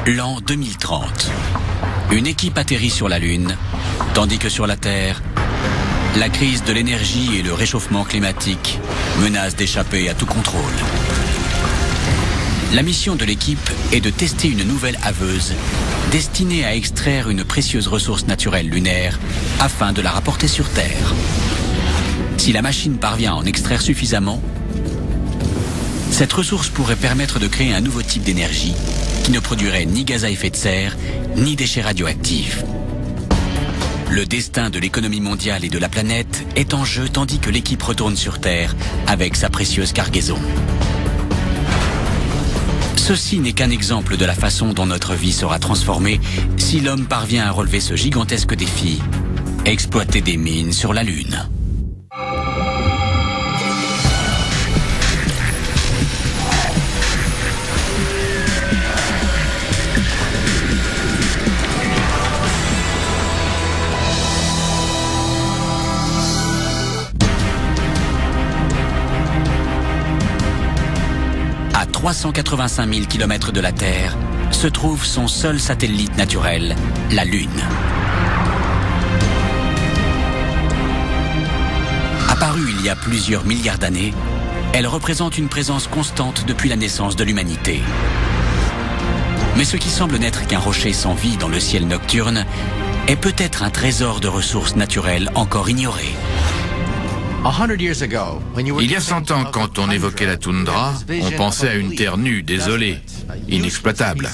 L'an 2030. Une équipe atterrit sur la Lune, tandis que sur la Terre, la crise de l'énergie et le réchauffement climatique menacent d'échapper à tout contrôle. La mission de l'équipe est de tester une nouvelle haveuse destinée à extraire une précieuse ressource naturelle lunaire afin de la rapporter sur Terre. Si la machine parvient à en extraire suffisamment, cette ressource pourrait permettre de créer un nouveau type d'énergie qui ne produirait ni gaz à effet de serre, ni déchets radioactifs. Le destin de l'économie mondiale et de la planète est en jeu tandis que l'équipe retourne sur Terre avec sa précieuse cargaison. Ceci n'est qu'un exemple de la façon dont notre vie sera transformée si l'homme parvient à relever ce gigantesque défi, exploiter des mines sur la Lune. À 385 000 km de la Terre se trouve son seul satellite naturel, la Lune. Apparue il y a plusieurs milliards d'années, elle représente une présence constante depuis la naissance de l'humanité. Mais ce qui semble n'être qu'un rocher sans vie dans le ciel nocturne est peut-être un trésor de ressources naturelles encore ignorées. Il y a 100 ans, quand on évoquait la toundra, on pensait à une terre nue, désolée, inexploitable.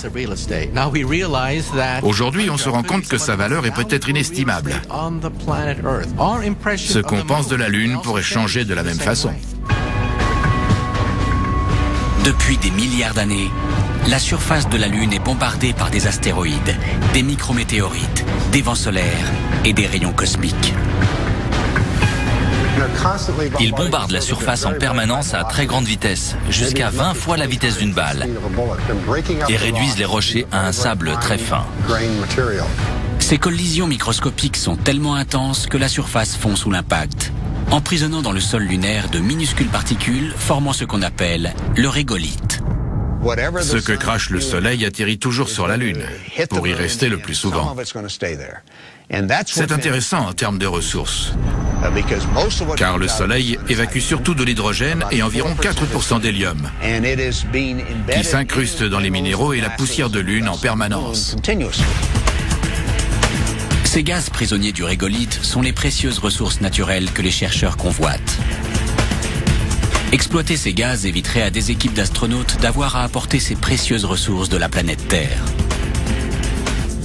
Aujourd'hui, on se rend compte que sa valeur est peut-être inestimable. Ce qu'on pense de la Lune pourrait changer de la même façon. Depuis des milliards d'années, la surface de la Lune est bombardée par des astéroïdes, des micrométéorites, des vents solaires et des rayons cosmiques. Ils bombardent la surface en permanence à très grande vitesse, jusqu'à 20 fois la vitesse d'une balle, et réduisent les rochers à un sable très fin. Ces collisions microscopiques sont tellement intenses que la surface fond sous l'impact, emprisonnant dans le sol lunaire de minuscules particules formant ce qu'on appelle le régolithe. Ce que crache le Soleil atterrit toujours sur la Lune, pour y rester le plus souvent. C'est intéressant en termes de ressources, car le Soleil évacue surtout de l'hydrogène et environ 4% d'hélium, qui s'incruste dans les minéraux et la poussière de Lune en permanence. Ces gaz prisonniers du régolithe sont les précieuses ressources naturelles que les chercheurs convoitent. Exploiter ces gaz éviterait à des équipes d'astronautes d'avoir à apporter ces précieuses ressources de la planète Terre.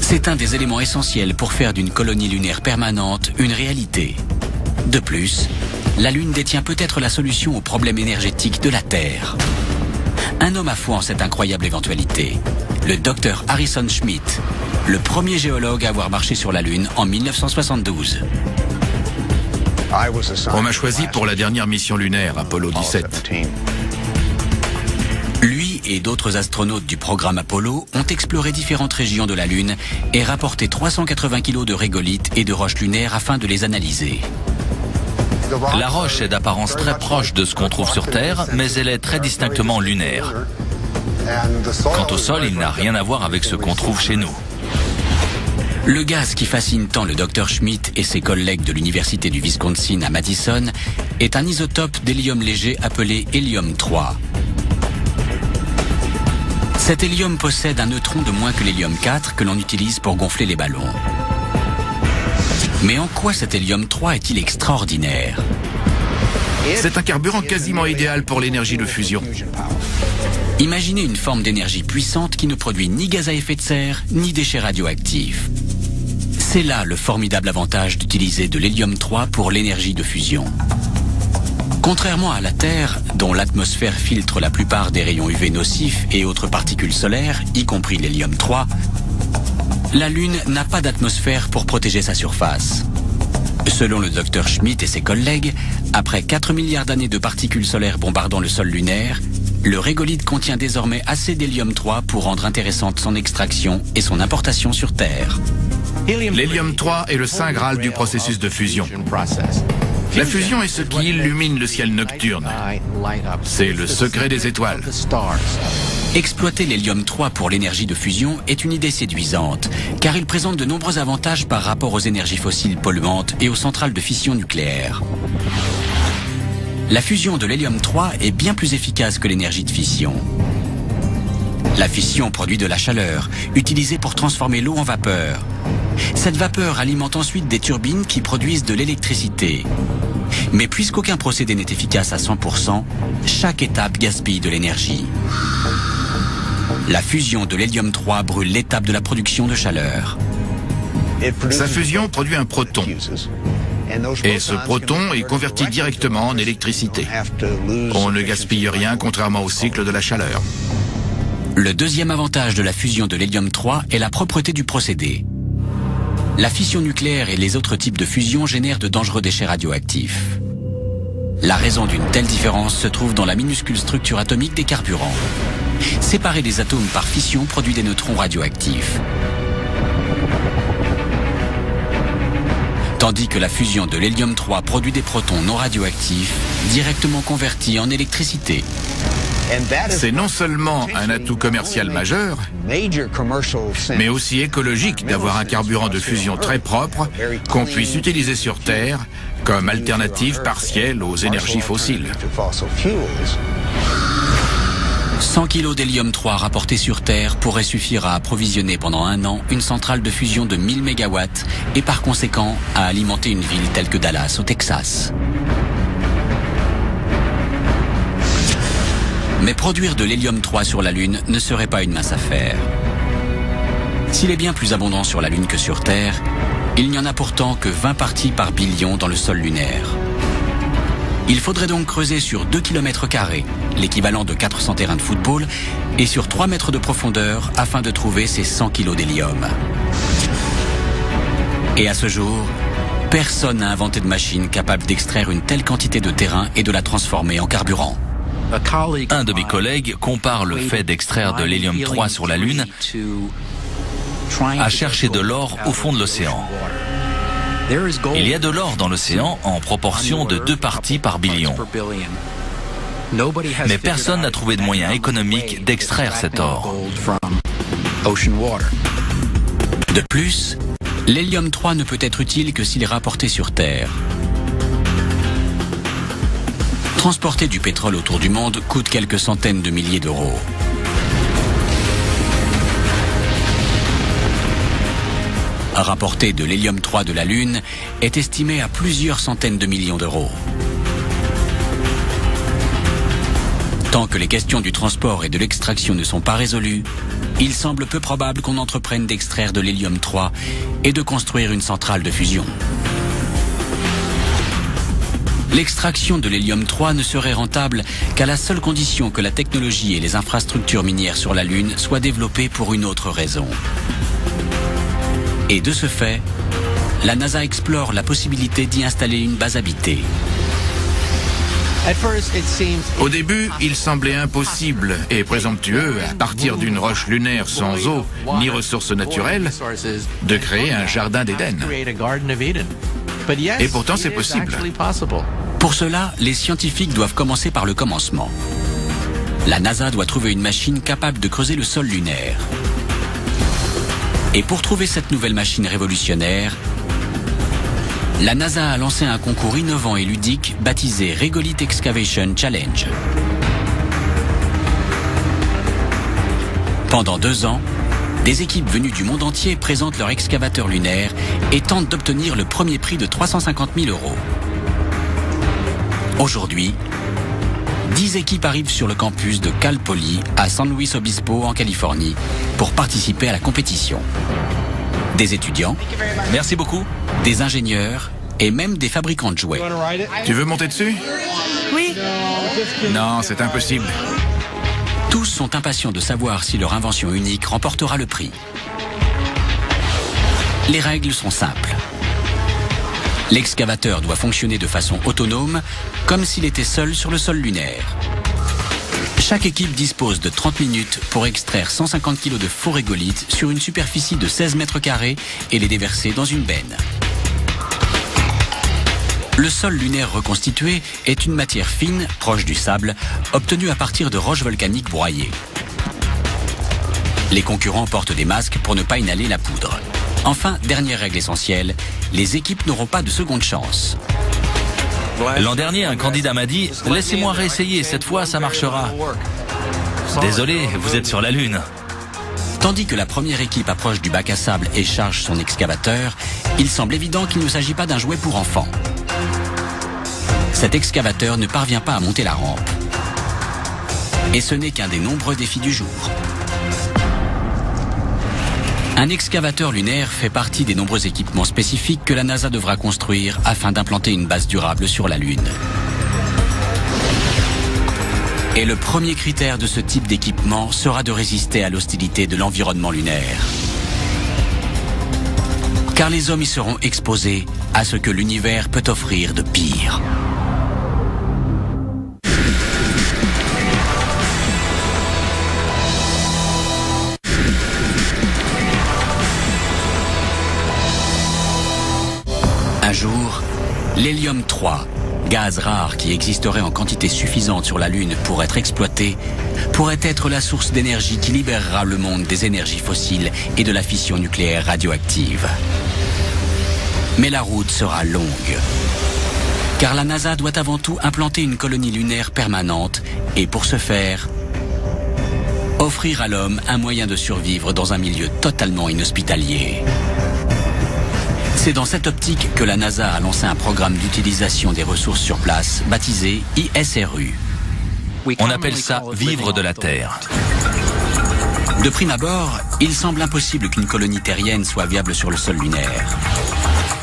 C'est un des éléments essentiels pour faire d'une colonie lunaire permanente une réalité. De plus, la Lune détient peut-être la solution aux problèmes énergétiques de la Terre. Un homme a foi en cette incroyable éventualité, le Dr Harrison Schmitt, le premier géologue à avoir marché sur la Lune en 1972. On m'a choisi pour la dernière mission lunaire, Apollo 17. Lui et d'autres astronautes du programme Apollo ont exploré différentes régions de la Lune et rapporté 380 kg de régolithe et de roches lunaires afin de les analyser. La roche est d'apparence très proche de ce qu'on trouve sur Terre, mais elle est très distinctement lunaire. Quant au sol, il n'a rien à voir avec ce qu'on trouve chez nous. Le gaz qui fascine tant le Dr Schmitt et ses collègues de l'université du Wisconsin à Madison est un isotope d'hélium léger appelé hélium-3. Cet hélium possède un neutron de moins que l'hélium-4 que l'on utilise pour gonfler les ballons. Mais en quoi cet hélium-3 est-il extraordinaire? C'est un carburant quasiment idéal pour l'énergie de fusion. Imaginez une forme d'énergie puissante qui ne produit ni gaz à effet de serre, ni déchets radioactifs. C'est là le formidable avantage d'utiliser de l'hélium-3 pour l'énergie de fusion. Contrairement à la Terre, dont l'atmosphère filtre la plupart des rayons UV nocifs et autres particules solaires, y compris l'hélium-3, la Lune n'a pas d'atmosphère pour protéger sa surface. Selon le Dr Schmitt et ses collègues, après 4 milliards d'années de particules solaires bombardant le sol lunaire, le régolithe contient désormais assez d'hélium-3 pour rendre intéressante son extraction et son importation sur Terre. L'hélium-3 est le saint graal du processus de fusion. La fusion est ce qui illumine le ciel nocturne. C'est le secret des étoiles. Exploiter l'hélium-3 pour l'énergie de fusion est une idée séduisante, car il présente de nombreux avantages par rapport aux énergies fossiles polluantes et aux centrales de fission nucléaire. La fusion de l'hélium-3 est bien plus efficace que l'énergie de fission. La fission produit de la chaleur, utilisée pour transformer l'eau en vapeur. Cette vapeur alimente ensuite des turbines qui produisent de l'électricité. Mais puisqu'aucun procédé n'est efficace à 100%, chaque étape gaspille de l'énergie. La fusion de l'hélium-3 brûle l'étape de la production de chaleur. Sa fusion produit un proton. Et ce proton est converti directement en électricité. On ne gaspille rien contrairement au cycle de la chaleur. Le deuxième avantage de la fusion de l'hélium-3 est la propreté du procédé. La fission nucléaire et les autres types de fusion génèrent de dangereux déchets radioactifs. La raison d'une telle différence se trouve dans la minuscule structure atomique des carburants. Séparer des atomes par fission produit des neutrons radioactifs. Tandis que la fusion de l'hélium-3 produit des protons non radioactifs, directement convertis en électricité. C'est non seulement un atout commercial majeur, mais aussi écologique d'avoir un carburant de fusion très propre qu'on puisse utiliser sur Terre comme alternative partielle aux énergies fossiles. 100 kg d'hélium-3 rapportés sur Terre pourraient suffire à approvisionner pendant 1 an une centrale de fusion de 1000 MW et par conséquent à alimenter une ville telle que Dallas au Texas. Mais produire de l'hélium-3 sur la Lune ne serait pas une mince affaire. S'il est bien plus abondant sur la Lune que sur Terre, il n'y en a pourtant que 20 parties par billion dans le sol lunaire. Il faudrait donc creuser sur 2 km², l'équivalent de 400 terrains de football, et sur 3 mètres de profondeur afin de trouver ces 100 kg d'hélium. Et à ce jour, personne n'a inventé de machine capable d'extraire une telle quantité de terrain et de la transformer en carburant. Un de mes collègues compare le fait d'extraire de l'hélium-3 sur la Lune à chercher de l'or au fond de l'océan. Il y a de l'or dans l'océan en proportion de 2 parties par billion. Mais personne n'a trouvé de moyen économique d'extraire cet or. De plus, l'hélium-3 ne peut être utile que s'il est rapporté sur Terre. Transporter du pétrole autour du monde coûte quelques centaines de milliers d'euros. Rapporter de l'hélium-3 de la Lune est estimé à plusieurs centaines de millions d'euros. Tant que les questions du transport et de l'extraction ne sont pas résolues, il semble peu probable qu'on entreprenne d'extraire de l'hélium-3 et de construire une centrale de fusion. L'extraction de l'hélium-3 ne serait rentable qu'à la seule condition que la technologie et les infrastructures minières sur la Lune soient développées pour une autre raison. Et de ce fait, la NASA explore la possibilité d'y installer une base habitée. Au début, il semblait impossible et présomptueux, à partir d'une roche lunaire sans eau ni ressources naturelles, de créer un jardin d'Éden. Et pourtant, c'est possible. Pour cela, les scientifiques doivent commencer par le commencement. La NASA doit trouver une machine capable de creuser le sol lunaire. Et pour trouver cette nouvelle machine révolutionnaire, la NASA a lancé un concours innovant et ludique baptisé Regolith Excavation Challenge. Pendant 2 ans, des équipes venues du monde entier présentent leur excavateur lunaire et tentent d'obtenir le premier prix de 350 000 €. Aujourd'hui, 10 équipes arrivent sur le campus de Cal Poly à San Luis Obispo en Californie pour participer à la compétition. Des étudiants, Merci beaucoup. des ingénieurs et même des fabricants de jouets. Tu veux monter dessus? Oui. Non, c'est impossible. Tous sont impatients de savoir si leur invention unique remportera le prix. Les règles sont simples. L'excavateur doit fonctionner de façon autonome, comme s'il était seul sur le sol lunaire. Chaque équipe dispose de 30 minutes pour extraire 150 kg de faux régolithes sur une superficie de 16 mètres carrés et les déverser dans une benne. Le sol lunaire reconstitué est une matière fine, proche du sable, obtenue à partir de roches volcaniques broyées. Les concurrents portent des masques pour ne pas inhaler la poudre. Enfin, dernière règle essentielle, les équipes n'auront pas de seconde chance. L'an dernier, un candidat m'a dit « Laissez-moi réessayer, cette fois ça marchera ». Désolé, vous êtes sur la Lune. Tandis que la première équipe approche du bac à sable et charge son excavateur, il semble évident qu'il ne s'agit pas d'un jouet pour enfants. Cet excavateur ne parvient pas à monter la rampe. Et ce n'est qu'un des nombreux défis du jour. Un excavateur lunaire fait partie des nombreux équipements spécifiques que la NASA devra construire afin d'implanter une base durable sur la Lune. Et le premier critère de ce type d'équipement sera de résister à l'hostilité de l'environnement lunaire. Car les hommes y seront exposés à ce que l'univers peut offrir de pire. Un jour, l'hélium 3, gaz rare qui existerait en quantité suffisante sur la Lune pour être exploité, pourrait être la source d'énergie qui libérera le monde des énergies fossiles et de la fission nucléaire radioactive. Mais la route sera longue. Car la NASA doit avant tout implanter une colonie lunaire permanente et pour ce faire, offrir à l'homme un moyen de survivre dans un milieu totalement inhospitalier. C'est dans cette optique que la NASA a lancé un programme d'utilisation des ressources sur place, baptisé ISRU. On appelle ça « vivre de la Terre ». De prime abord, il semble impossible qu'une colonie terrienne soit viable sur le sol lunaire.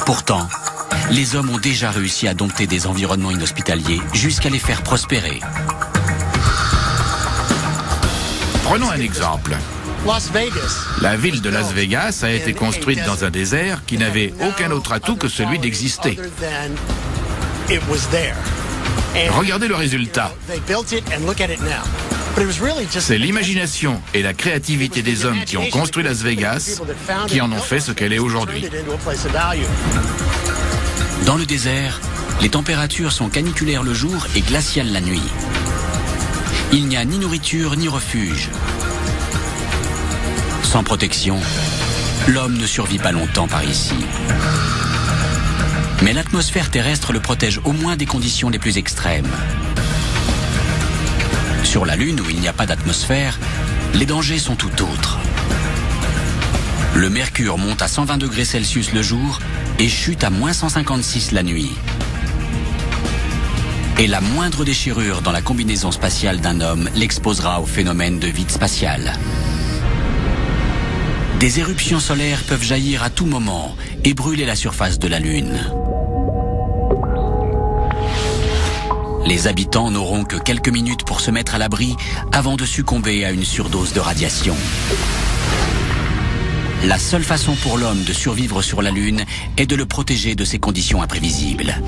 Pourtant, les hommes ont déjà réussi à dompter des environnements inhospitaliers jusqu'à les faire prospérer. Prenons un exemple. La ville de Las Vegas a été construite dans un désert qui n'avait aucun autre atout que celui d'exister. Regardez le résultat. C'est l'imagination et la créativité des hommes qui ont construit Las Vegas qui en ont fait ce qu'elle est aujourd'hui. Dans le désert, les températures sont caniculaires le jour et glaciales la nuit. Il n'y a ni nourriture ni refuge. Sans protection, l'homme ne survit pas longtemps par ici. Mais l'atmosphère terrestre le protège au moins des conditions les plus extrêmes. Sur la Lune, où il n'y a pas d'atmosphère, les dangers sont tout autres. Le mercure monte à 120 degrés Celsius le jour et chute à moins 156 la nuit. Et la moindre déchirure dans la combinaison spatiale d'un homme l'exposera au phénomène de vide spatial. Des éruptions solaires peuvent jaillir à tout moment et brûler la surface de la Lune. Les habitants n'auront que quelques minutes pour se mettre à l'abri avant de succomber à une surdose de radiation. La seule façon pour l'homme de survivre sur la Lune est de le protéger de ces conditions imprévisibles.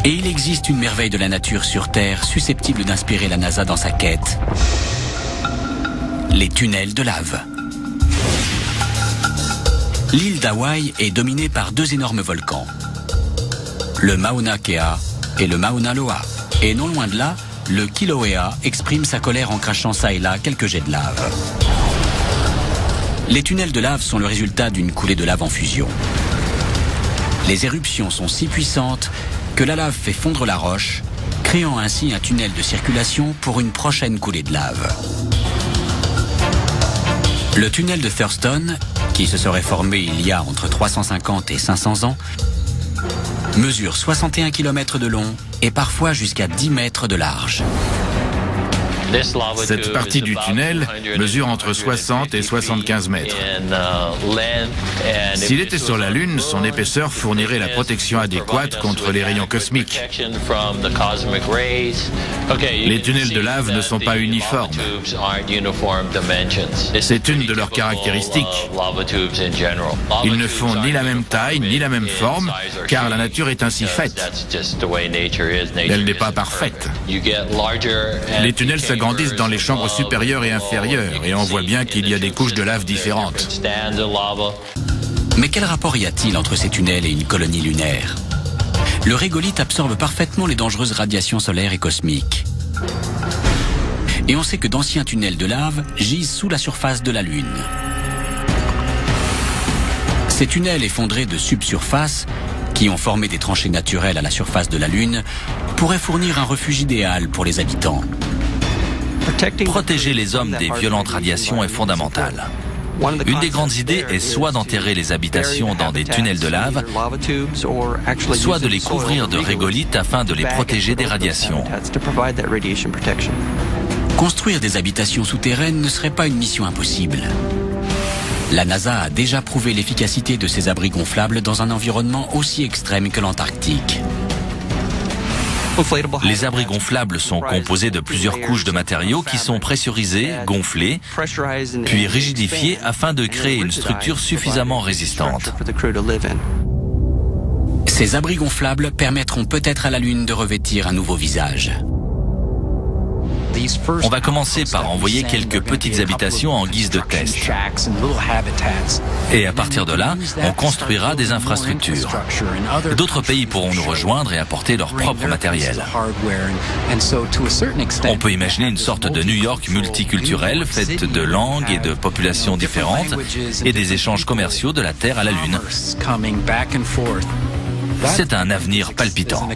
Et il existe une merveille de la nature sur Terre susceptible d'inspirer la NASA dans sa quête. Les tunnels de lave. L'île d'Hawaï est dominée par deux énormes volcans, le Mauna Kea et le Mauna Loa. Et non loin de là, le Kilauea exprime sa colère en crachant ça et là quelques jets de lave. Les tunnels de lave sont le résultat d'une coulée de lave en fusion. Les éruptions sont si puissantes que la lave fait fondre la roche, créant ainsi un tunnel de circulation pour une prochaine coulée de lave. Le tunnel de Thurston, qui se serait formé il y a entre 350 et 500 ans, mesure 61 km de long et parfois jusqu'à 10 mètres de large. Cette partie du tunnel mesure entre 60 et 75 mètres. S'il était sur la Lune, son épaisseur fournirait la protection adéquate contre les rayons cosmiques. Les tunnels de lave ne sont pas uniformes. C'est une de leurs caractéristiques. Ils ne font ni la même taille, ni la même forme, car la nature est ainsi faite. Elle n'est pas parfaite. Les tunnels s'agrandissent dans les chambres supérieures et inférieures, et on voit bien qu'il y a des couches de lave différentes. Mais quel rapport y a-t-il entre ces tunnels et une colonie lunaire ? Le régolithe absorbe parfaitement les dangereuses radiations solaires et cosmiques. Et on sait que d'anciens tunnels de lave gisent sous la surface de la Lune. Ces tunnels effondrés de subsurface, qui ont formé des tranchées naturelles à la surface de la Lune, pourraient fournir un refuge idéal pour les habitants. Protéger les hommes des violentes radiations est fondamental. Une des grandes idées est soit d'enterrer les habitations dans des tunnels de lave, soit de les couvrir de régolithe afin de les protéger des radiations. Construire des habitations souterraines ne serait pas une mission impossible. La NASA a déjà prouvé l'efficacité de ces abris gonflables dans un environnement aussi extrême que l'Antarctique. Les abris gonflables sont composés de plusieurs couches de matériaux qui sont pressurisés, gonflés, puis rigidifiés afin de créer une structure suffisamment résistante. Ces abris gonflables permettront peut-être à la Lune de revêtir un nouveau visage. On va commencer par envoyer quelques petites habitations en guise de test. Et à partir de là, on construira des infrastructures. D'autres pays pourront nous rejoindre et apporter leur propre matériel. On peut imaginer une sorte de New York multiculturelle faite de langues et de populations différentes et des échanges commerciaux de la Terre à la Lune. C'est un avenir palpitant.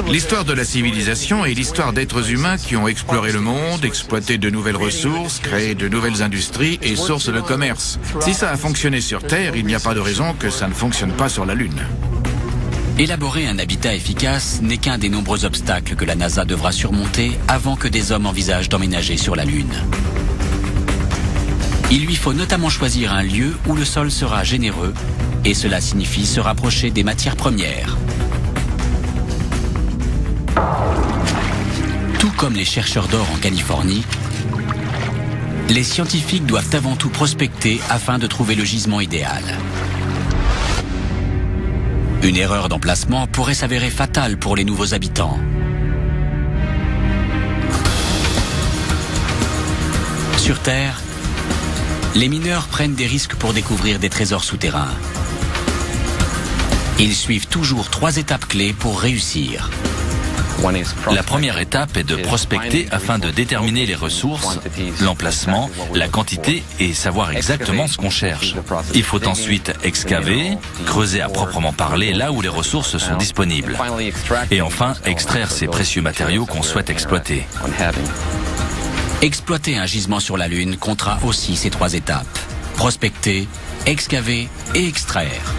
L'histoire de la civilisation est l'histoire d'êtres humains qui ont exploré le monde, exploité de nouvelles ressources, créé de nouvelles industries et sources de commerce. Si ça a fonctionné sur Terre, il n'y a pas de raison que ça ne fonctionne pas sur la Lune. Élaborer un habitat efficace n'est qu'un des nombreux obstacles que la NASA devra surmonter avant que des hommes envisagent d'emménager sur la Lune. Il lui faut notamment choisir un lieu où le sol sera généreux, et cela signifie se rapprocher des matières premières. Tout comme les chercheurs d'or en Californie, les scientifiques doivent avant tout prospecter afin de trouver le gisement idéal. Une erreur d'emplacement pourrait s'avérer fatale pour les nouveaux habitants. Sur Terre, les mineurs prennent des risques pour découvrir des trésors souterrains. Ils suivent toujours 3 étapes clés pour réussir. La première étape est de prospecter afin de déterminer les ressources, l'emplacement, la quantité et savoir exactement ce qu'on cherche. Il faut ensuite excaver, creuser à proprement parler là où les ressources sont disponibles. Et enfin, extraire ces précieux matériaux qu'on souhaite exploiter. Exploiter un gisement sur la Lune comptera aussi ces 3 étapes. Prospecter, excaver et extraire.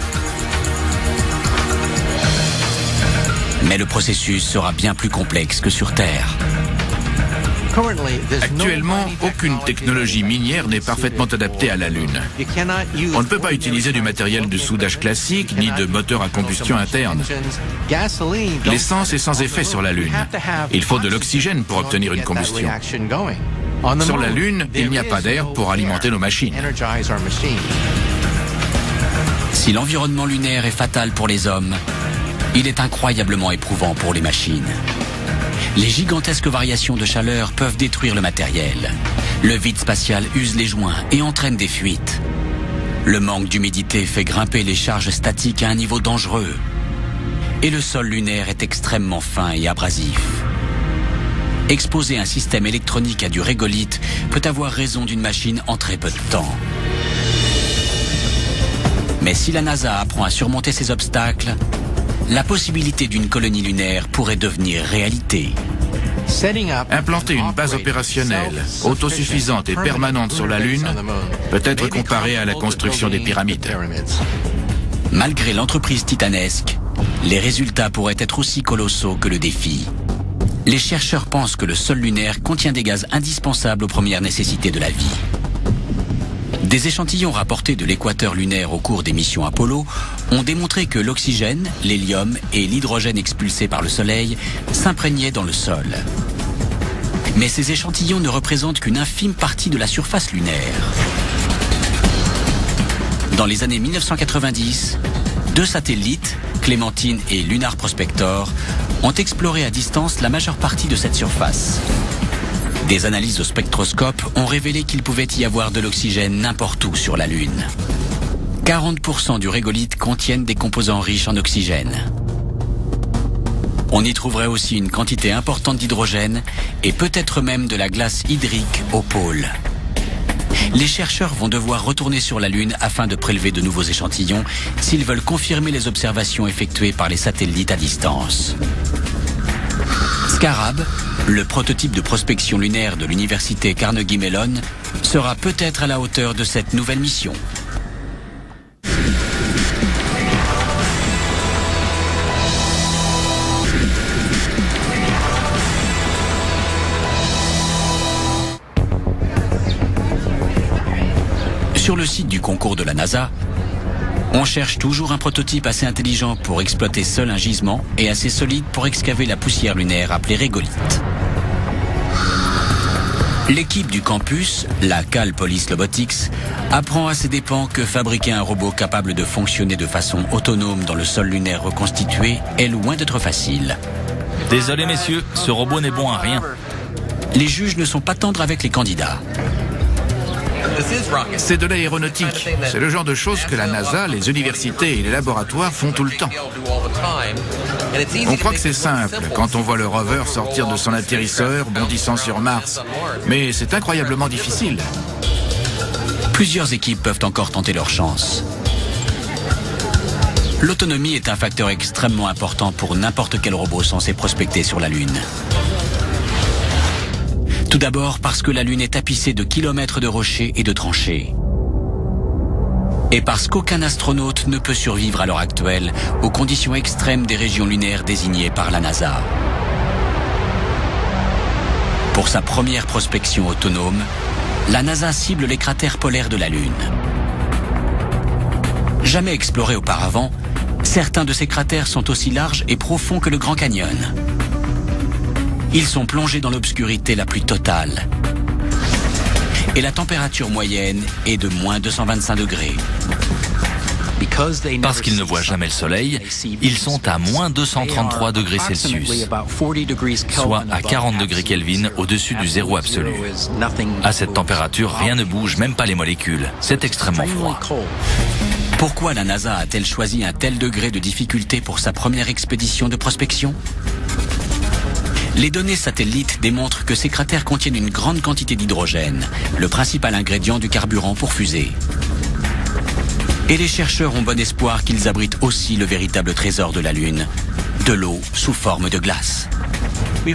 Mais le processus sera bien plus complexe que sur Terre. Actuellement, aucune technologie minière n'est parfaitement adaptée à la Lune. On ne peut pas utiliser du matériel de soudage classique ni de moteur à combustion interne. L'essence est sans effet sur la Lune. Il faut de l'oxygène pour obtenir une combustion. Sur la Lune, il n'y a pas d'air pour alimenter nos machines. Si l'environnement lunaire est fatal pour les hommes, il est incroyablement éprouvant pour les machines. Les gigantesques variations de chaleur peuvent détruire le matériel. Le vide spatial use les joints et entraîne des fuites. Le manque d'humidité fait grimper les charges statiques à un niveau dangereux. Et le sol lunaire est extrêmement fin et abrasif. Exposer un système électronique à du régolithe peut avoir raison d'une machine en très peu de temps. Mais si la NASA apprend à surmonter ces obstacles, la possibilité d'une colonie lunaire pourrait devenir réalité. Implanter une base opérationnelle, autosuffisante et permanente sur la Lune peut être comparé à la construction des pyramides. Malgré l'entreprise titanesque, les résultats pourraient être aussi colossaux que le défi. Les chercheurs pensent que le sol lunaire contient des gaz indispensables aux premières nécessités de la vie. Des échantillons rapportés de l'équateur lunaire au cours des missions Apollo ont démontré que l'oxygène, l'hélium et l'hydrogène expulsés par le Soleil s'imprégnaient dans le sol. Mais ces échantillons ne représentent qu'une infime partie de la surface lunaire. Dans les années 1990, 2 satellites, Clémentine et Lunar Prospector, ont exploré à distance la majeure partie de cette surface. Des analyses au spectroscope ont révélé qu'il pouvait y avoir de l'oxygène n'importe où sur la Lune. 40% du régolithe contiennent des composants riches en oxygène. On y trouverait aussi une quantité importante d'hydrogène et peut-être même de la glace hydrique au pôle. Les chercheurs vont devoir retourner sur la Lune afin de prélever de nouveaux échantillons s'ils veulent confirmer les observations effectuées par les satellites à distance. Scarab, le prototype de prospection lunaire de l'université Carnegie Mellon, sera peut-être à la hauteur de cette nouvelle mission. Sur le site du concours de la NASA, on cherche toujours un prototype assez intelligent pour exploiter seul un gisement et assez solide pour excaver la poussière lunaire appelée régolithe. L'équipe du campus, la Cal Police Robotics, apprend à ses dépens que fabriquer un robot capable de fonctionner de façon autonome dans le sol lunaire reconstitué est loin d'être facile. Désolé messieurs, ce robot n'est bon à rien. Les juges ne sont pas tendres avec les candidats. C'est de l'aéronautique. C'est le genre de choses que la NASA, les universités et les laboratoires font tout le temps. On croit que c'est simple quand on voit le rover sortir de son atterrisseur bondissant sur Mars. Mais c'est incroyablement difficile. Plusieurs équipes peuvent encore tenter leur chance. L'autonomie est un facteur extrêmement important pour n'importe quel robot censé prospecter sur la Lune. Tout d'abord parce que la Lune est tapissée de kilomètres de rochers et de tranchées. Et parce qu'aucun astronaute ne peut survivre à l'heure actuelle aux conditions extrêmes des régions lunaires désignées par la NASA. Pour sa première prospection autonome, la NASA cible les cratères polaires de la Lune. Jamais explorés auparavant, certains de ces cratères sont aussi larges et profonds que le Grand Canyon. Ils sont plongés dans l'obscurité la plus totale. Et la température moyenne est de moins 225 degrés. Parce qu'ils ne voient jamais le soleil, ils sont à moins 233 degrés Celsius, soit à 40 degrés Kelvin au-dessus du zéro absolu. À cette température, rien ne bouge, même pas les molécules. C'est extrêmement froid. Pourquoi la NASA a-t-elle choisi un tel degré de difficulté pour sa première expédition de prospection ? Les données satellites démontrent que ces cratères contiennent une grande quantité d'hydrogène, le principal ingrédient du carburant pour fusées. Et les chercheurs ont bon espoir qu'ils abritent aussi le véritable trésor de la Lune, de l'eau sous forme de glace.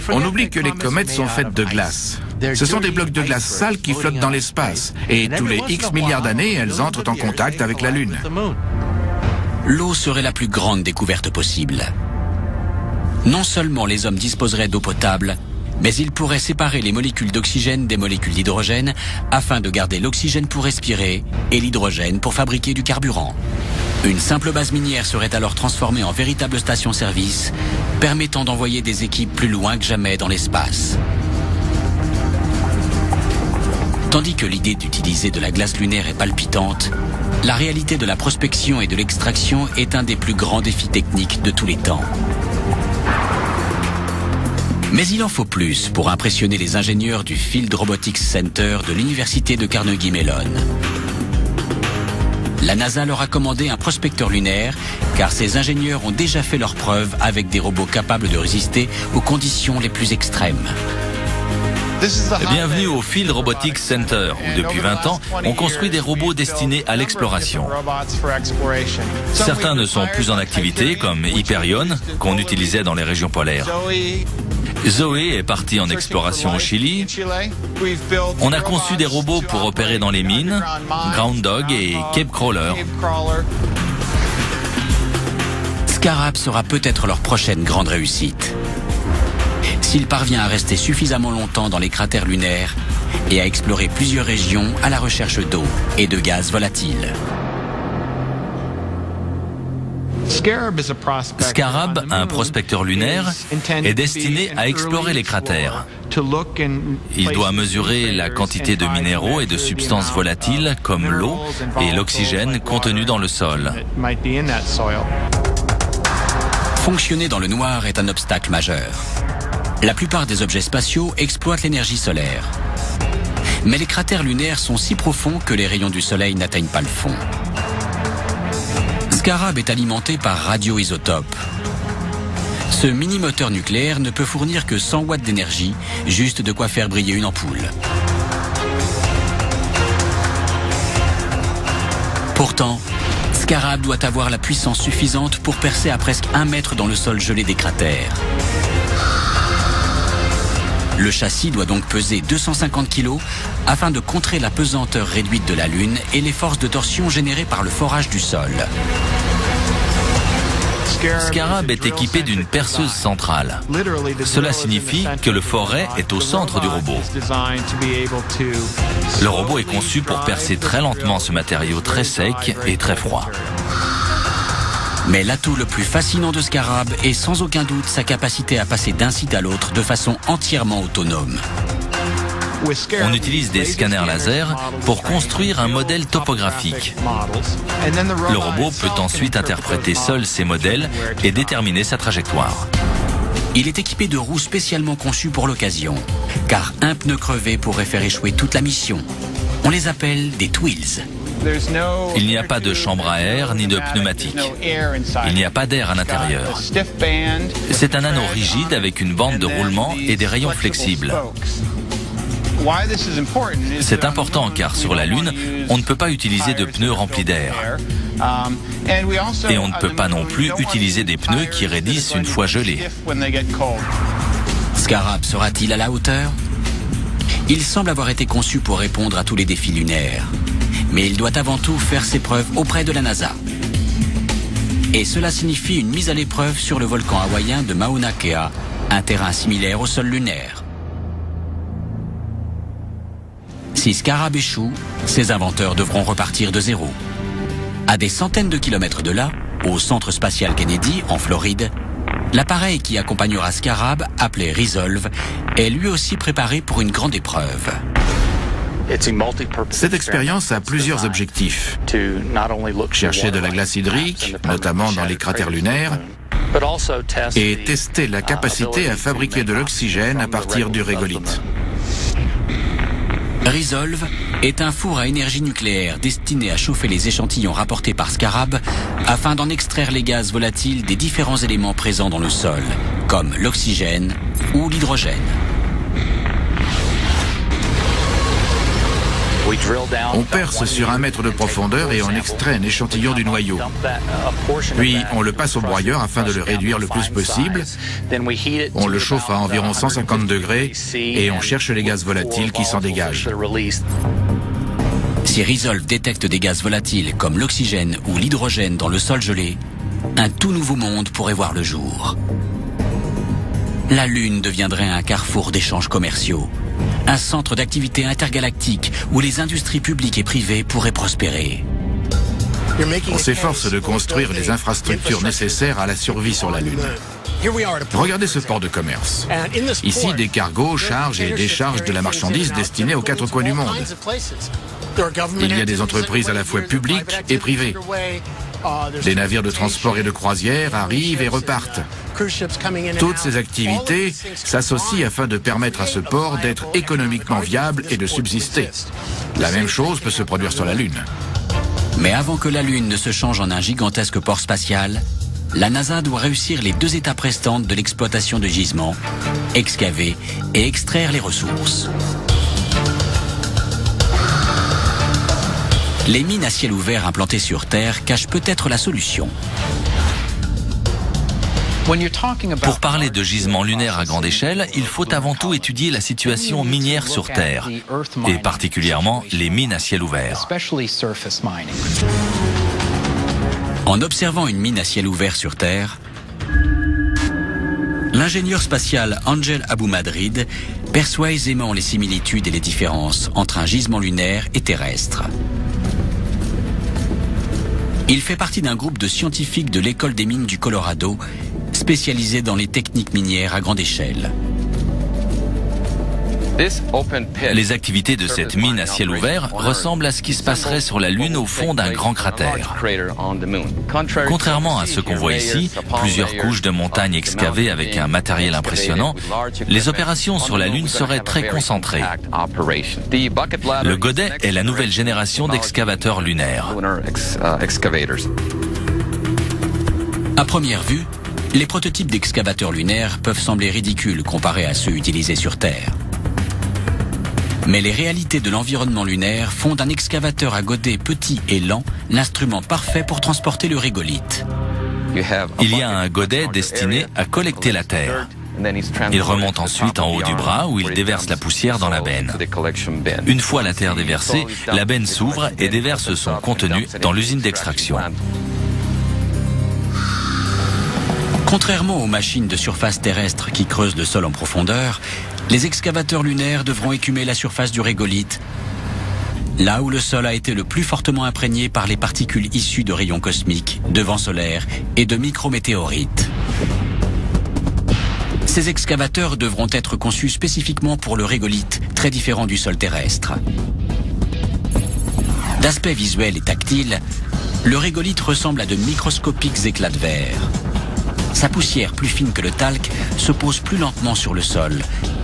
On oublie que les comètes sont faites de glace. Ce sont des blocs de glace sales qui flottent dans l'espace. Et tous les X milliards d'années, elles entrent en contact avec la Lune. L'eau serait la plus grande découverte possible. Non seulement les hommes disposeraient d'eau potable, mais ils pourraient séparer les molécules d'oxygène des molécules d'hydrogène afin de garder l'oxygène pour respirer et l'hydrogène pour fabriquer du carburant. Une simple base minière serait alors transformée en véritable station-service, permettant d'envoyer des équipes plus loin que jamais dans l'espace. Tandis que l'idée d'utiliser de la glace lunaire est palpitante, la réalité de la prospection et de l'extraction est un des plus grands défis techniques de tous les temps. Mais il en faut plus pour impressionner les ingénieurs du Field Robotics Center de l'université de Carnegie Mellon. La NASA leur a commandé un prospecteur lunaire car ces ingénieurs ont déjà fait leurs preuves avec des robots capables de résister aux conditions les plus extrêmes. Bienvenue au Field Robotics Center, où depuis 20 ans, on construit des robots destinés à l'exploration. Certains ne sont plus en activité, comme Hyperion, qu'on utilisait dans les régions polaires. Zoé est partie en exploration au Chili. On a conçu des robots pour opérer dans les mines, Ground Dog et Cape Crawler. Scarab sera peut-être leur prochaine grande réussite. S'il parvient à rester suffisamment longtemps dans les cratères lunaires et à explorer plusieurs régions à la recherche d'eau et de gaz volatiles. Scarab, un prospecteur lunaire, est destiné à explorer les cratères. Il doit mesurer la quantité de minéraux et de substances volatiles comme l'eau et l'oxygène contenus dans le sol. Fonctionner dans le noir est un obstacle majeur. La plupart des objets spatiaux exploitent l'énergie solaire. Mais les cratères lunaires sont si profonds que les rayons du soleil n'atteignent pas le fond. Scarab est alimenté par radioisotope. Ce mini-moteur nucléaire ne peut fournir que 100 watts d'énergie, juste de quoi faire briller une ampoule. Pourtant, Scarab doit avoir la puissance suffisante pour percer à presque 1 mètre dans le sol gelé des cratères. Le châssis doit donc peser 250 kg afin de contrer la pesanteur réduite de la Lune et les forces de torsion générées par le forage du sol. Scarab est équipé d'une perceuse centrale. Cela signifie que le foret est au centre du robot. Le robot est conçu pour percer très lentement ce matériau très sec et très froid. Mais l'atout le plus fascinant de Scarab est sans aucun doute sa capacité à passer d'un site à l'autre de façon entièrement autonome. On utilise des scanners laser pour construire un modèle topographique. Le robot peut ensuite interpréter seul ces modèles et déterminer sa trajectoire. Il est équipé de roues spécialement conçues pour l'occasion, car un pneu crevé pourrait faire échouer toute la mission. On les appelle des twills. Il n'y a pas de chambre à air ni de pneumatique. Il n'y a pas d'air à l'intérieur. C'est un anneau rigide avec une bande de roulement et des rayons flexibles. C'est important car sur la Lune, on ne peut pas utiliser de pneus remplis d'air. Et on ne peut pas non plus utiliser des pneus qui raidissent une fois gelés. Scarab sera-t-il à la hauteur? Il semble avoir été conçu pour répondre à tous les défis lunaires. Mais il doit avant tout faire ses preuves auprès de la NASA. Et cela signifie une mise à l'épreuve sur le volcan hawaïen de Mauna Kea, un terrain similaire au sol lunaire. Si Scarab échoue, ses inventeurs devront repartir de zéro. À des centaines de kilomètres de là, au Centre spatial Kennedy, en Floride, l'appareil qui accompagnera Scarab, appelé Resolve, est lui aussi préparé pour une grande épreuve. Cette expérience a plusieurs objectifs. Chercher de la glace hydrique, notamment dans les cratères lunaires, et tester la capacité à fabriquer de l'oxygène à partir du régolithe. Resolve est un four à énergie nucléaire destiné à chauffer les échantillons rapportés par Scarab afin d'en extraire les gaz volatiles des différents éléments présents dans le sol, comme l'oxygène ou l'hydrogène. On perce sur 1 mètre de profondeur et on extrait un échantillon du noyau. Puis on le passe au broyeur afin de le réduire le plus possible. On le chauffe à environ 150 degrés et on cherche les gaz volatiles qui s'en dégagent. Si Resolve détecte des gaz volatiles comme l'oxygène ou l'hydrogène dans le sol gelé, un tout nouveau monde pourrait voir le jour. La Lune deviendrait un carrefour d'échanges commerciaux. Un centre d'activité intergalactique où les industries publiques et privées pourraient prospérer. On s'efforce de construire les infrastructures nécessaires à la survie sur la Lune. Regardez ce port de commerce. Ici, des cargos chargent et déchargent de la marchandise destinée aux 4 coins du monde. Il y a des entreprises à la fois publiques et privées. Des navires de transport et de croisière arrivent et repartent. Toutes ces activités s'associent afin de permettre à ce port d'être économiquement viable et de subsister. La même chose peut se produire sur la Lune. Mais avant que la Lune ne se change en un gigantesque port spatial, la NASA doit réussir les 2 étapes restantes de l'exploitation de gisements, excaver et extraire les ressources. Les mines à ciel ouvert implantées sur Terre cachent peut-être la solution. Pour parler de gisements lunaires à grande échelle, il faut avant tout étudier la situation minière sur Terre, et particulièrement les mines à ciel ouvert. En observant une mine à ciel ouvert sur Terre, l'ingénieur spatial Angel Abou-Madrid perçoit aisément les similitudes et les différences entre un gisement lunaire et terrestre. Il fait partie d'un groupe de scientifiques de l'école des mines du Colorado, spécialisé dans les techniques minières à grande échelle. Les activités de cette mine à ciel ouvert ressemblent à ce qui se passerait sur la Lune au fond d'un grand cratère. Contrairement à ce qu'on voit ici, plusieurs couches de montagnes excavées avec un matériel impressionnant, les opérations sur la Lune seraient très concentrées. Le Godet est la nouvelle génération d'excavateurs lunaires. À première vue, les prototypes d'excavateurs lunaires peuvent sembler ridicules comparés à ceux utilisés sur Terre. Mais les réalités de l'environnement lunaire font d'un excavateur à godet petit et lent l'instrument parfait pour transporter le régolithe. Il y a un godet destiné à collecter la terre. Il remonte ensuite en haut du bras où il déverse la poussière dans la benne. Une fois la terre déversée, la benne s'ouvre et déverse son contenu dans l'usine d'extraction. Contrairement aux machines de surface terrestre qui creusent le sol en profondeur, les excavateurs lunaires devront écumer la surface du régolithe, là où le sol a été le plus fortement imprégné par les particules issues de rayons cosmiques, de vents solaires et de micrométéorites. Ces excavateurs devront être conçus spécifiquement pour le régolithe, très différent du sol terrestre. D'aspect visuel et tactile, le régolithe ressemble à de microscopiques éclats de verre. Sa poussière, plus fine que le talc, se pose plus lentement sur le sol,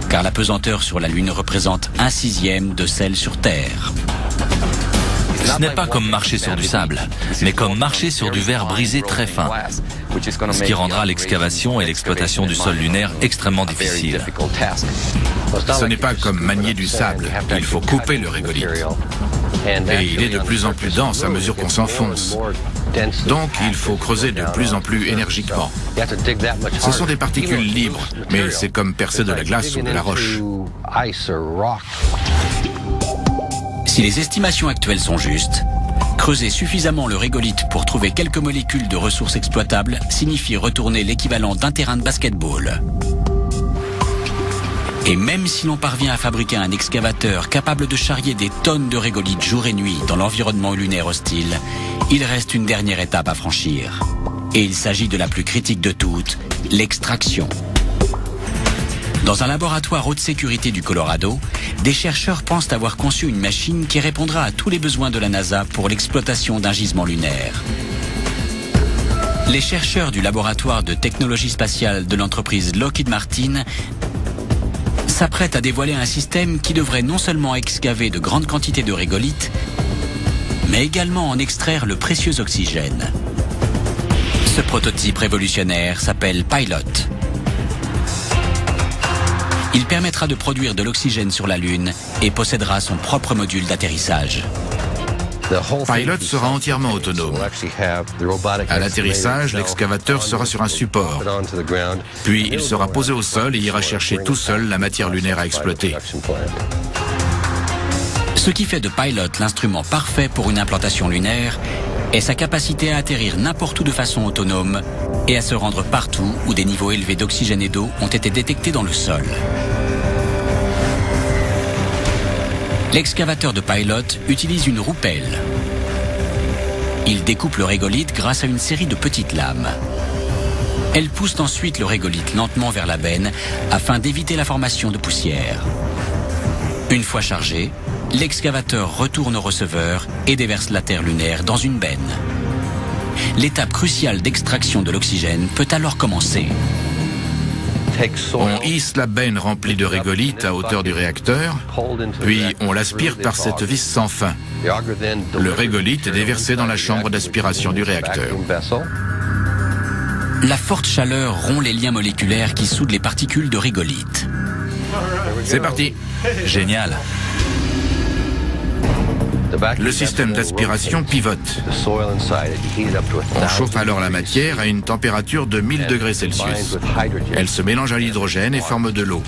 car la pesanteur sur la Lune représente 1/6 de celle sur Terre. Ce n'est pas comme marcher sur du sable, mais comme marcher sur du verre brisé très fin, ce qui rendra l'excavation et l'exploitation du sol lunaire extrêmement difficiles. Ce n'est pas comme manier du sable, il faut couper le régolithe. Et il est de plus en plus dense à mesure qu'on s'enfonce. Donc il faut creuser de plus en plus énergiquement. Ce sont des particules libres, mais c'est comme percer de la glace ou de la roche. Si les estimations actuelles sont justes, creuser suffisamment le régolithe pour trouver quelques molécules de ressources exploitables signifie retourner l'équivalent d'un terrain de basketball. Et même si l'on parvient à fabriquer un excavateur capable de charrier des tonnes de régolithe jour et nuit dans l'environnement lunaire hostile, il reste une dernière étape à franchir. Et il s'agit de la plus critique de toutes, l'extraction. Dans un laboratoire haute sécurité du Colorado, des chercheurs pensent avoir conçu une machine qui répondra à tous les besoins de la NASA pour l'exploitation d'un gisement lunaire. Les chercheurs du laboratoire de technologie spatiale de l'entreprise Lockheed Martin s'apprête à dévoiler un système qui devrait non seulement excaver de grandes quantités de régolithe, mais également en extraire le précieux oxygène. Ce prototype révolutionnaire s'appelle Pilot. Il permettra de produire de l'oxygène sur la Lune et possédera son propre module d'atterrissage. Pilot sera entièrement autonome. À l'atterrissage, l'excavateur sera sur un support. Puis il sera posé au sol et ira chercher tout seul la matière lunaire à exploiter. Ce qui fait de Pilot l'instrument parfait pour une implantation lunaire est sa capacité à atterrir n'importe où de façon autonome et à se rendre partout où des niveaux élevés d'oxygène et d'eau ont été détectés dans le sol. L'excavateur de Pilot utilise une roupelle. Il découpe le régolithe grâce à une série de petites lames. Elle pousse ensuite le régolithe lentement vers la benne afin d'éviter la formation de poussière. Une fois chargé, l'excavateur retourne au receveur et déverse la terre lunaire dans une benne. L'étape cruciale d'extraction de l'oxygène peut alors commencer. On hisse la benne remplie de régolithe à hauteur du réacteur, puis on l'aspire par cette vis sans fin. Le régolithe est déversé dans la chambre d'aspiration du réacteur. La forte chaleur rompt les liens moléculaires qui soudent les particules de régolithe. C'est parti. Génial. Le système d'aspiration pivote. On chauffe alors la matière à une température de 1000 degrés Celsius. Elle se mélange à l'hydrogène et forme de l'eau.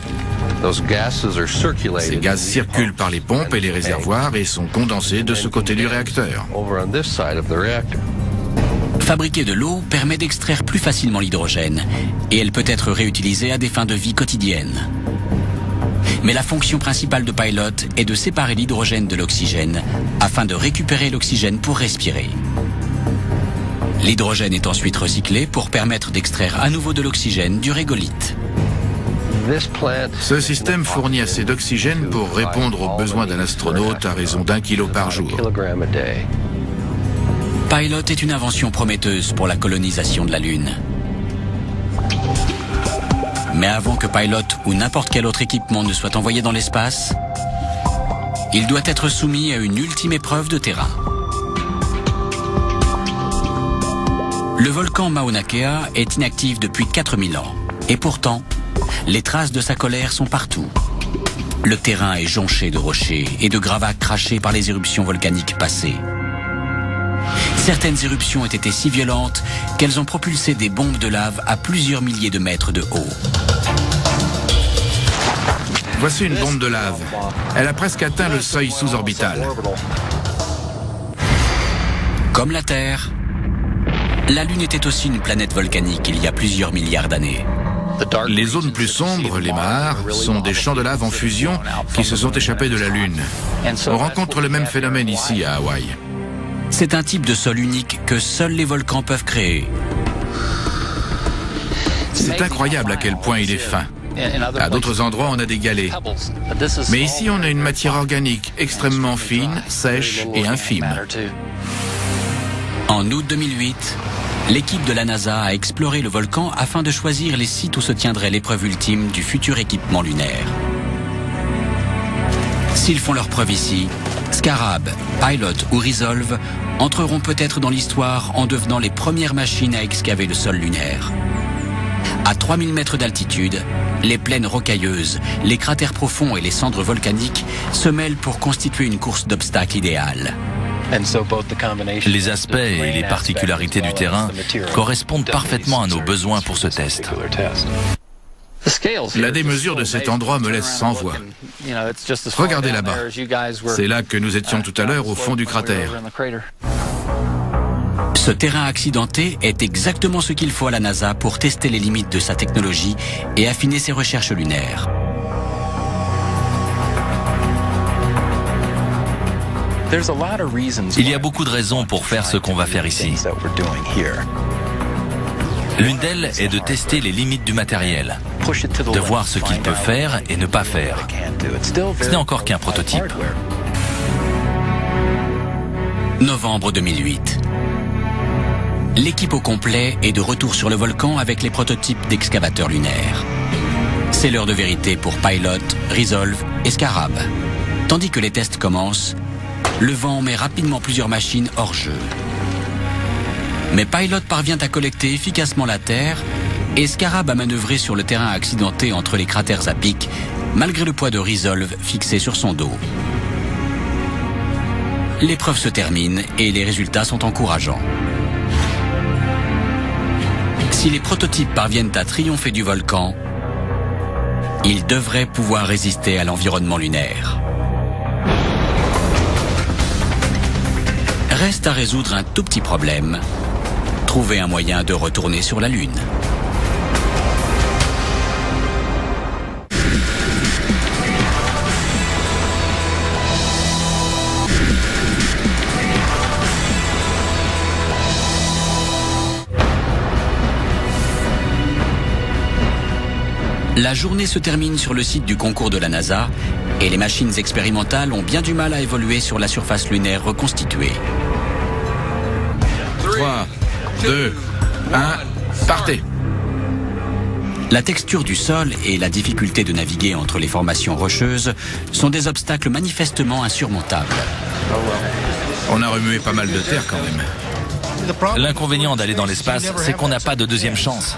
Ces gaz circulent par les pompes et les réservoirs et sont condensés de ce côté du réacteur. Fabriquer de l'eau permet d'extraire plus facilement l'hydrogène et elle peut être réutilisée à des fins de vie quotidiennes. Mais la fonction principale de Pilot est de séparer l'hydrogène de l'oxygène afin de récupérer l'oxygène pour respirer. L'hydrogène est ensuite recyclé pour permettre d'extraire à nouveau de l'oxygène du régolithe. Ce système fournit assez d'oxygène pour répondre aux besoins d'un astronaute à raison d'1 kilo par jour. Pilot est une invention prometteuse pour la colonisation de la Lune. Mais avant que Pilot ou n'importe quel autre équipement ne soit envoyé dans l'espace, il doit être soumis à une ultime épreuve de terrain. Le volcan Mauna Kea est inactif depuis 4000 ans. Et pourtant, les traces de sa colère sont partout. Le terrain est jonché de rochers et de gravats crachés par les éruptions volcaniques passées. Certaines éruptions ont été si violentes qu'elles ont propulsé des bombes de lave à plusieurs milliers de mètres de haut. Voici une bombe de lave. Elle a presque atteint le seuil sous-orbital. Comme la Terre, la Lune était aussi une planète volcanique il y a plusieurs milliards d'années. Les zones plus sombres, les mahars, sont des champs de lave en fusion qui se sont échappés de la Lune. On rencontre le même phénomène ici à Hawaï. C'est un type de sol unique que seuls les volcans peuvent créer. C'est incroyable à quel point il est fin. À d'autres endroits, on a des galets. Mais ici, on a une matière organique extrêmement fine, sèche et infime. En août 2008, l'équipe de la NASA a exploré le volcan afin de choisir les sites où se tiendrait l'épreuve ultime du futur équipement lunaire. S'ils font leur preuve ici, Scarab, Pilot ou Resolve entreront peut-être dans l'histoire en devenant les premières machines à excaver le sol lunaire. À 3000 mètres d'altitude, les plaines rocailleuses, les cratères profonds et les cendres volcaniques se mêlent pour constituer une course d'obstacles idéale. Les aspects et les particularités du terrain correspondent parfaitement à nos besoins pour ce test. La démesure de cet endroit me laisse sans voix. Regardez là-bas. C'est là que nous étions tout à l'heure au fond du cratère. Ce terrain accidenté est exactement ce qu'il faut à la NASA pour tester les limites de sa technologie et affiner ses recherches lunaires. Il y a beaucoup de raisons pour faire ce qu'on va faire ici. L'une d'elles est de tester les limites du matériel, de voir ce qu'il peut faire et ne pas faire. Ce n'est encore qu'un prototype. Novembre 2008. L'équipe au complet est de retour sur le volcan avec les prototypes d'excavateurs lunaires. C'est l'heure de vérité pour Pilot, Resolve et Scarab. Tandis que les tests commencent, le vent met rapidement plusieurs machines hors jeu. Mais Pilot parvient à collecter efficacement la Terre et Scarab a manœuvré sur le terrain accidenté entre les cratères à pic, malgré le poids de Resolve fixé sur son dos. L'épreuve se termine et les résultats sont encourageants. Si les prototypes parviennent à triompher du volcan, ils devraient pouvoir résister à l'environnement lunaire. Reste à résoudre un tout petit problème. Trouver un moyen de retourner sur la Lune. La journée se termine sur le site du concours de la NASA et les machines expérimentales ont bien du mal à évoluer sur la surface lunaire reconstituée. 3, 2, 1, partez! La texture du sol et la difficulté de naviguer entre les formations rocheuses sont des obstacles manifestement insurmontables. On a remué pas mal de terre quand même. L'inconvénient d'aller dans l'espace, c'est qu'on n'a pas de deuxième chance.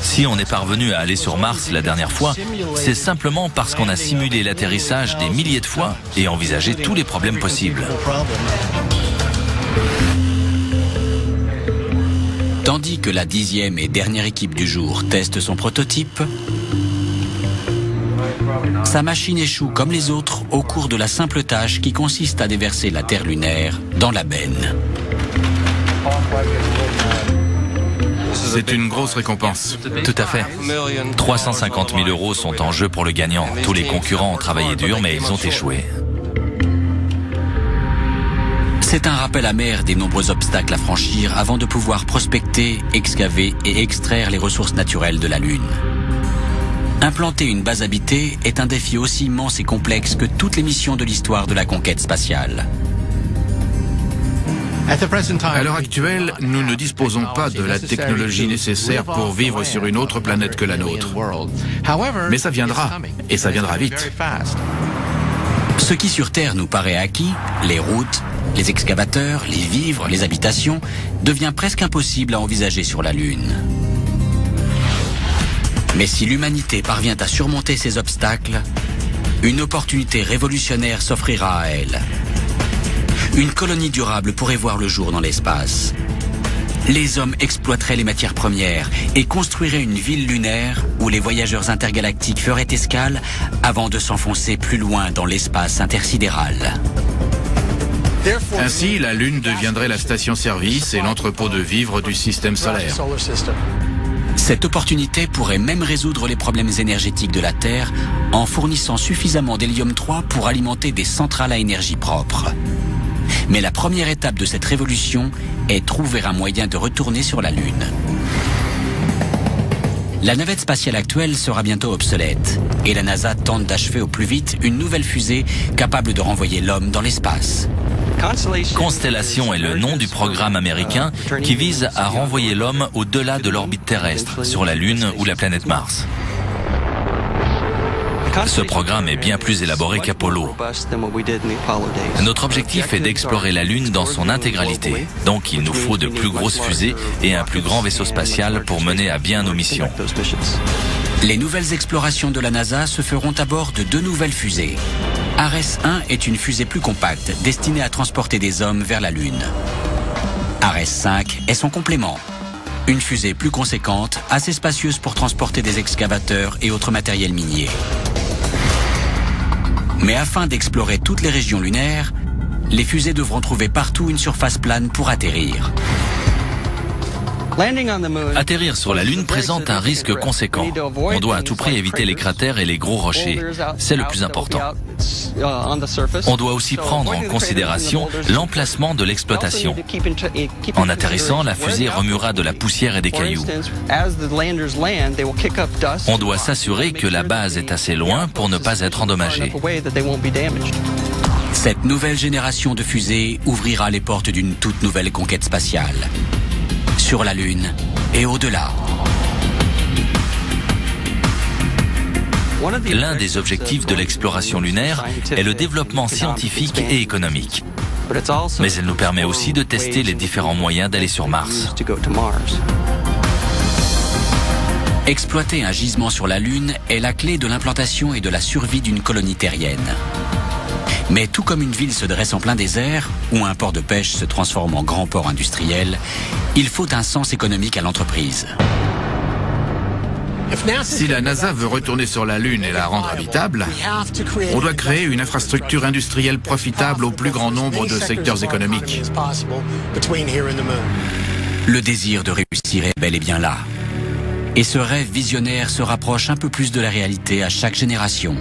Si on est parvenu à aller sur Mars la dernière fois, c'est simplement parce qu'on a simulé l'atterrissage des milliers de fois et envisagé tous les problèmes possibles. Tandis que la 10e et dernière équipe du jour teste son prototype, sa machine échoue comme les autres au cours de la simple tâche qui consiste à déverser la terre lunaire dans la benne. C'est une grosse récompense. Tout à fait. 350 000 € sont en jeu pour le gagnant. Tous les concurrents ont travaillé dur, mais ils ont échoué. C'est un rappel amer des nombreux obstacles à franchir avant de pouvoir prospecter, excaver et extraire les ressources naturelles de la Lune. Implanter une base habitée est un défi aussi immense et complexe que toutes les missions de l'histoire de la conquête spatiale. À l'heure actuelle, nous ne disposons pas de la technologie nécessaire pour vivre sur une autre planète que la nôtre. Mais ça viendra, et ça viendra vite. Ce qui sur Terre nous paraît acquis, les routes, les excavateurs, les vivres, les habitations, devient presque impossible à envisager sur la Lune. Mais si l'humanité parvient à surmonter ces obstacles, une opportunité révolutionnaire s'offrira à elle. Une colonie durable pourrait voir le jour dans l'espace. Les hommes exploiteraient les matières premières et construiraient une ville lunaire où les voyageurs intergalactiques feraient escale avant de s'enfoncer plus loin dans l'espace intersidéral. Ainsi, la Lune deviendrait la station-service et l'entrepôt de vivres du système solaire. Cette opportunité pourrait même résoudre les problèmes énergétiques de la Terre en fournissant suffisamment d'hélium-3 pour alimenter des centrales à énergie propre. Mais la première étape de cette révolution est trouver un moyen de retourner sur la Lune. La navette spatiale actuelle sera bientôt obsolète et la NASA tente d'achever au plus vite une nouvelle fusée capable de renvoyer l'homme dans l'espace. Constellation est le nom du programme américain qui vise à renvoyer l'homme au-delà de l'orbite terrestre, sur la Lune ou la planète Mars. Ce programme est bien plus élaboré qu'Apollo. Notre objectif est d'explorer la Lune dans son intégralité. Donc il nous faut de plus grosses fusées et un plus grand vaisseau spatial pour mener à bien nos missions. Les nouvelles explorations de la NASA se feront à bord de 2 nouvelles fusées. Ares-1 est une fusée plus compacte destinée à transporter des hommes vers la Lune. Ares-5 est son complément. Une fusée plus conséquente, assez spacieuse pour transporter des excavateurs et autres matériels miniers. Mais afin d'explorer toutes les régions lunaires, les fusées devront trouver partout une surface plane pour atterrir. Atterrir sur la Lune présente un risque conséquent. On doit à tout prix éviter les cratères et les gros rochers. C'est le plus important. On doit aussi prendre en considération l'emplacement de l'exploitation. En atterrissant, la fusée remuera de la poussière et des cailloux. On doit s'assurer que la base est assez loin pour ne pas être endommagée. Cette nouvelle génération de fusées ouvrira les portes d'une toute nouvelle conquête spatiale. Sur la Lune et au-delà. L'un des objectifs de l'exploration lunaire est le développement scientifique et économique. Mais elle nous permet aussi de tester les différents moyens d'aller sur Mars. Exploiter un gisement sur la Lune est la clé de l'implantation et de la survie d'une colonie terrienne. Mais tout comme une ville se dresse en plein désert, ou un port de pêche se transforme en grand port industriel, il faut un sens économique à l'entreprise. Si la NASA veut retourner sur la Lune et la rendre habitable, on doit créer une infrastructure industrielle profitable au plus grand nombre de secteurs économiques. Le désir de réussir est bel et bien là. Et ce rêve visionnaire se rapproche un peu plus de la réalité à chaque génération.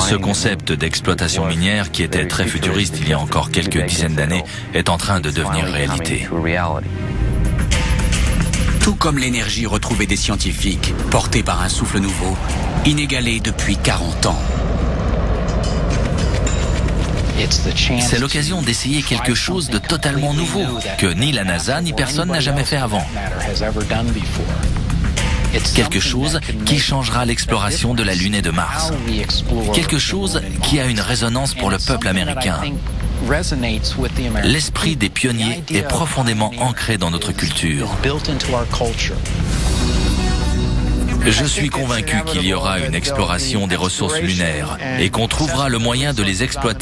Ce concept d'exploitation minière, qui était très futuriste il y a encore quelques dizaines d'années, est en train de devenir réalité. Tout comme l'énergie retrouvée des scientifiques, portée par un souffle nouveau, inégalé depuis 40 ans. C'est l'occasion d'essayer quelque chose de totalement nouveau, que ni la NASA ni personne n'a jamais fait avant. Quelque chose qui changera l'exploration de la Lune et de Mars. Quelque chose qui a une résonance pour le peuple américain. L'esprit des pionniers est profondément ancré dans notre culture. Je suis convaincu qu'il y aura une exploration des ressources lunaires et qu'on trouvera le moyen de les exploiter